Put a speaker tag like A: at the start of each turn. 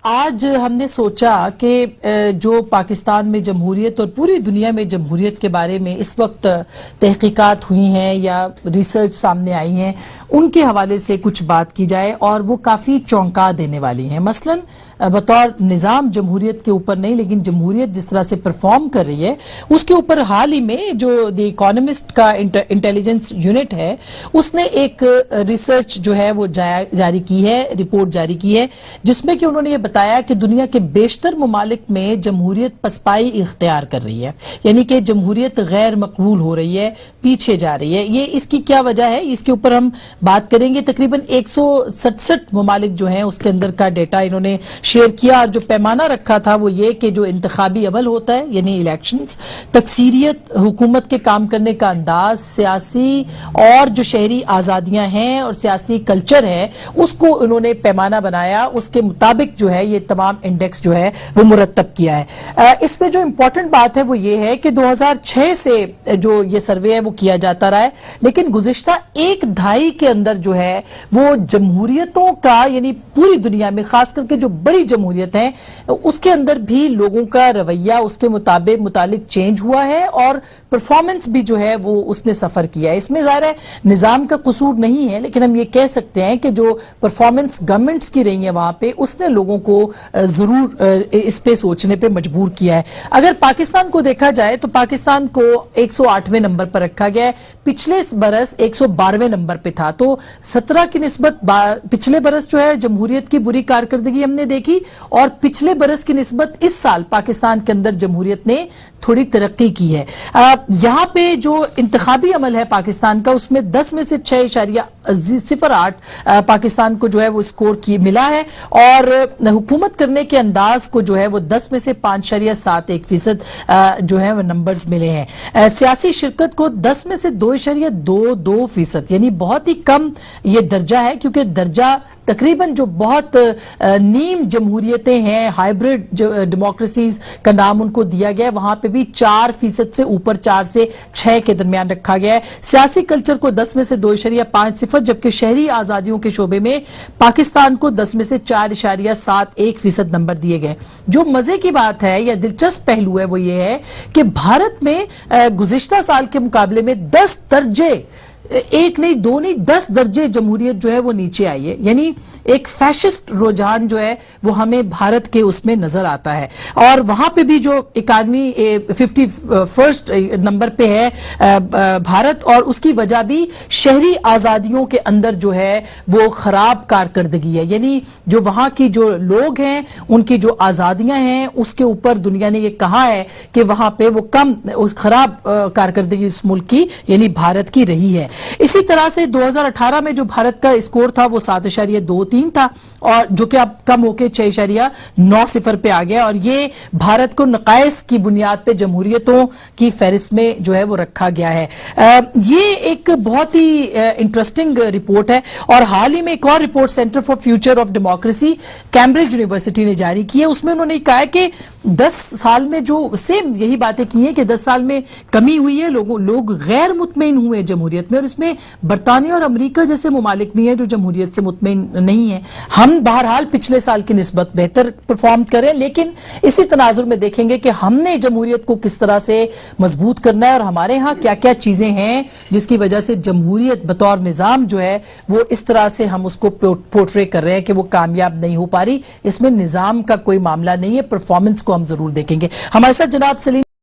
A: آج ہم نے سوچا کہ جو پاکستان میں جمہوریت اور پوری دنیا میں جمہوریت کے بارے میں اس وقت تحقیقات ہوئی ہیں یا ریسرچ سامنے آئی ہیں ان کے حوالے سے کچھ بات کی جائے، اور وہ کافی چونکا دینے والی ہیں۔ مثلاً بطور نظام جمہوریت کے اوپر نہیں، لیکن جمہوریت جس طرح سے پرفارم کر رہی ہے اس کے اوپر حال ہی میں جو دی اکانومسٹ کا انٹیلیجنس یونٹ ہے اس نے ایک ریسرچ جو ہے وہ جاری کی ہے، رپورٹ جاری کی ہے، جس میں کہ انہوں نے یہ بتایا کہ دنیا کے بیشتر ممالک میں جمہوریت پسپائی اختیار کر رہی ہے، یعنی کہ جمہوریت غیر مقبول ہو رہی ہے، پیچھے جا رہی ہے۔ یہ اس کی کیا وجہ ہے، اس کے اوپر ہم بات کریں گے۔ تقریباً 167 ممالک جو ہیں اس کے اندر کا ڈیٹا انہوں نے شیئر کیا، اور جو پیمانہ رکھا تھا وہ یہ کہ جو انتخابی عمل ہوتا ہے یعنی الیکشنز، تکثیریت، حکومت کے کام کرنے کا انداز، سیاسی اور جو شہری آزادیاں ہیں اور سیاسی کلچر ہے، اس کو انہوں نے پیمانہ بنایا، اس کے مطابق جو ہے یہ تمام انڈیکس جو ہے وہ مرتب کیا ہے۔ اس میں جو امپورٹنٹ بات ہے وہ یہ ہے کہ 2006 سے جو یہ سروے ہے وہ کیا جاتا رہا ہے، لیکن گزشتہ ایک دہائی کے اندر جو ہے وہ جمہوریتوں کا، یعنی پوری دنیا میں خاص کر کے جو بڑی جمہوریت ہیں اس کے اندر بھی لوگوں کا رویہ اس کے متعلق چینج ہوا ہے، اور پرفارمنس بھی جو ہے وہ اس نے سفر کیا ہے۔ اس میں ظاہر ہے نظام کا قصور نہیں ہے، لیکن ہم یہ کہہ سکتے ہیں کہ جو پرفارمنس گورنمنٹس کی رہی ہیں وہاں پہ، اس نے لوگوں کو ضرور اس پہ سوچنے پہ مجبور کیا ہے۔ اگر پاکستان کو دیکھا جائے تو پاکستان کو 108ویں نمبر پر رکھا گیا ہے، پچھلے برس 112ویں نمبر پہ تھا، تو 17 کی نسبت پچھلے برس جو ہے جمہوریت کی بری کارکردگی ہم نے دیکھی، اور پچھلے برس کی نسبت اس سال پاکستان کے اندر جمہوریت نے تھوڑی ترقی کی ہے۔ یہاں پہ جو انتخابی عمل ہے پاکستان کا، اس میں 10 میں سے 6.08 پاکستان کو جو ہے وہ اسکور ملا ہے، اور حکومت کرنے کے انداز کو جو ہے وہ 10 میں سے 5.71% جو ہے وہ نمبرز ملے ہیں۔ سیاسی شرکت کو 10 میں سے 2.22%، یعنی بہت ہی کم یہ درجہ ہے، کیونکہ درجہ تقریباً جو بہت نیم جمہوریتیں ہیں، ہائیبرڈ ڈیموکریسیز کا نام ان کو دیا گیا ہے، وہاں پہ بھی 4% سے اوپر، 4 سے 6 کے درمیان رکھا گیا ہے۔ سیاسی کلچر کو 10 میں سے 2.50، جبکہ شہری آزادیوں کے شعبے میں پاکستان کو 10 میں سے 4.71% نمبر دیے گئے۔ جو مزے کی بات ہے یا دلچسپ پہلو ہے وہ یہ ہے کہ بھارت میں گزشتہ سال کے مقابلے میں 10 درجے، ایک نہیں دو نہیں 10 درجے جمہوریت جو ہے وہ نیچے آئی ہے، یعنی ایک فیشسٹ رجحان جو ہے وہ ہمیں بھارت کے اس میں نظر آتا ہے۔ اور وہاں پہ بھی جو اکانوی 51 نمبر پہ ہے بھارت، اور اس کی وجہ بھی شہری آزادیوں کے اندر جو ہے وہ خراب کارکردگی ہے، یعنی جو وہاں کی جو لوگ ہیں ان کی جو آزادیاں ہیں اس کے اوپر دنیا نے یہ کہا ہے کہ وہاں پہ وہ کم خراب کارکردگی اس ملک کی یعنی بھارت کی رہی ہے۔ اسی طرح سے 2018 میں جو بھارت کا اسکور تھا وہ 7.23 تھا، اور جو کہ اب کم ہو کے 6.90 پہ آ گیا، اور یہ بھارت کو نقائص کی بنیاد پہ جمہوریتوں کی فہرست میں جو ہے وہ رکھا گیا ہے۔ یہ ایک بہت ہی انٹرسٹنگ رپورٹ ہے، اور حال ہی میں ایک اور report centre for future of democracy Cambridge university نے جاری کی ہے۔ اس میں انہوں نے کہا ہے کہ 10 سال میں جو سیم یہی باتیں کی ہیں کہ 10 سال میں کمی ہوئی ہے، لوگ غیر مطمئن ہوئے جمہوریت میں، اور اس میں برطانیہ اور امریکہ جیسے ممالک بھی ہیں جو جمہوریت سے مطمئن نہیں ہیں۔ ہم بہرحال پچھلے سال کی نسبت بہتر پرفارم کریں، لیکن اسی تناظر میں دیکھیں گے کہ ہم نے جمہوریت کو کس طرح سے مضبوط کرنا ہے، اور ہمارے ہاں کیا کیا چیزیں ہیں جس کی وجہ سے جمہوریت بطور نظام جو ہے وہ اس طرح سے ہم اس کو پورٹرے کر رہے ہیں کہ وہ کامیاب نہیں ہو پا رہی۔ اس میں نظام کا کوئی معاملہ نہیں ہے، پرفارمنس کو ہم ضرور دیکھیں گے۔ ہمارے ساتھ جناب سلیم